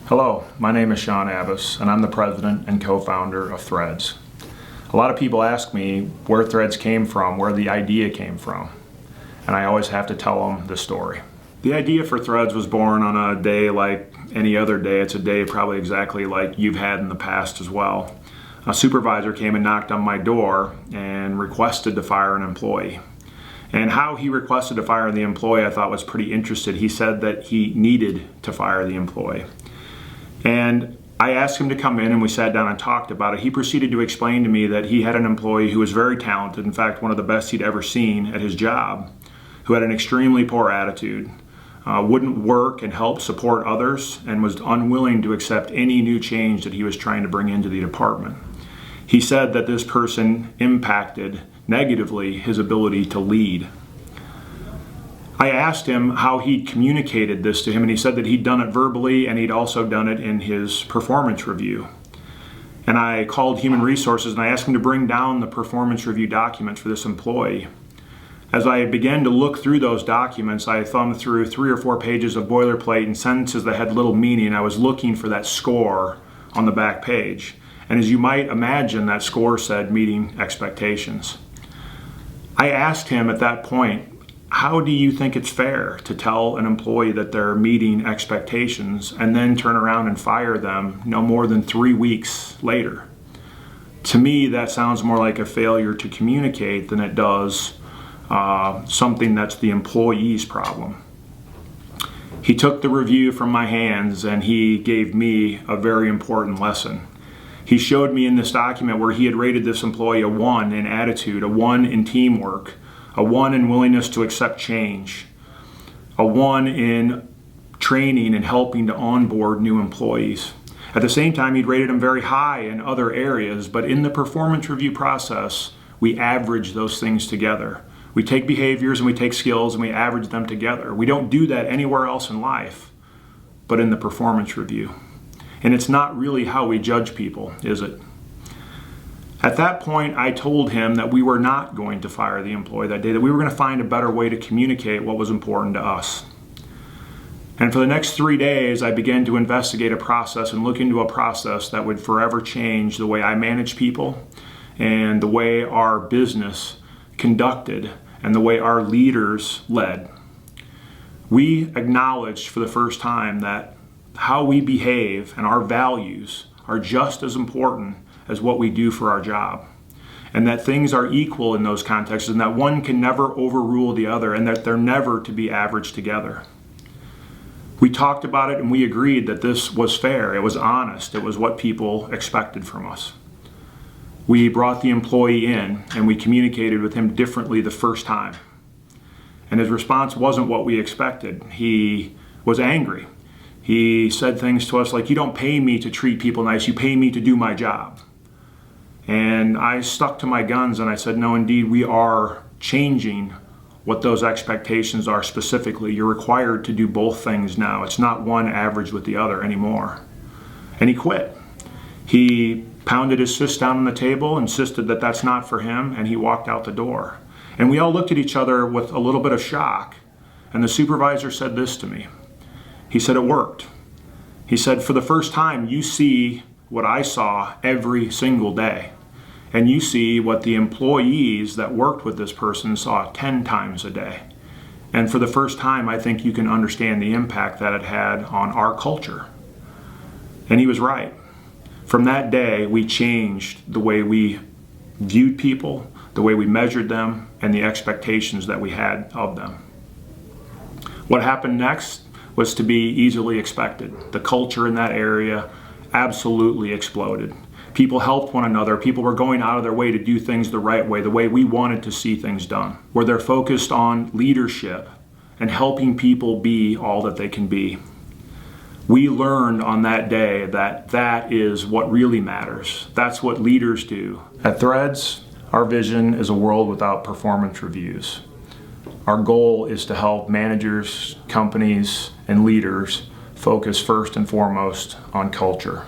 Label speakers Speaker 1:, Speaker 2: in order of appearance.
Speaker 1: Hello, my name is Sean Abbas, and I'm the president and co-founder of Threads. A lot of people ask me where Threads came from, where the idea came from, and I always have to tell them the story. The idea for Threads was born on a day like any other day. It's a day probably exactly like you've had in the past as well. A supervisor came and knocked on my door and requested to fire an employee. And how he requested to fire the employee I thought was pretty interesting. He said that he needed to fire the employee. And I asked him to come in and we sat down and talked about it. He proceeded to explain to me that he had an employee who was very talented, in fact one of the best he'd ever seen at his job, who had an extremely poor attitude, wouldn't work and help support others, and was unwilling to accept any new change that he was trying to bring into the department. He said that this person impacted negatively his ability to lead. I asked him how he'd communicated this to him, and he said that he'd done it verbally and he'd also done it in his performance review. And I called Human Resources and I asked him to bring down the performance review documents for this employee. As I began to look through those documents, I thumbed through 3 or 4 pages of boilerplate and sentences that had little meaning. I was looking for that score on the back page. And as you might imagine, that score said meeting expectations. I asked him at that point, how do you think it's fair to tell an employee that they're meeting expectations and then turn around and fire them no more than 3 weeks later? To me, that sounds more like a failure to communicate than it does something that's the employee's problem. He took the review from my hands and he gave me a very important lesson. He showed me in this document where he had rated this employee a 1 in attitude, a 1 in teamwork, a 1 in willingness to accept change, a 1 in training and helping to onboard new employees. At the same time, he'd rated him very high in other areas, but in the performance review process, we average those things together. We take behaviors and we take skills and we average them together. We don't do that anywhere else in life, but in the performance review. And it's not really how we judge people, is it? At that point, I told him that we were not going to fire the employee that day, that we were going to find a better way to communicate what was important to us. And for the next 3 days, I began to investigate a process and look into a process that would forever change the way I manage people and the way our business conducted and the way our leaders led. We acknowledged for the first time that how we behave and our values are just as important as what we do for our job, and that things are equal in those contexts, and that one can never overrule the other, and that they're never to be averaged together. We talked about it and we agreed that this was fair, it was honest, it was what people expected from us. We brought the employee in and we communicated with him differently the first time. And his response wasn't what we expected. He was angry. He said things to us like, "You don't pay me to treat people nice, you pay me to do my job." And I stuck to my guns and I said, no, indeed, we are changing what those expectations are specifically. You're required to do both things now. It's not one average with the other anymore. And he quit. He pounded his fist down on the table, insisted that that's not for him, and he walked out the door. And we all looked at each other with a little bit of shock. And the supervisor said this to me. He said, "It worked." He said, "For the first time, you see what I saw every single day. And you see what the employees that worked with this person saw 10 times a day. And for the first time, I think you can understand the impact that it had on our culture." And he was right. From that day, we changed the way we viewed people, the way we measured them, and the expectations that we had of them. What happened next was to be easily expected. The culture in that area absolutely exploded. People helped one another. People were going out of their way to do things the right way, the way we wanted to see things done, where they're focused on leadership and helping people be all that they can be. We learned on that day that that is what really matters. That's what leaders do. At Threads, our vision is a world without performance reviews. Our goal is to help managers, companies, and leaders focus first and foremost on culture.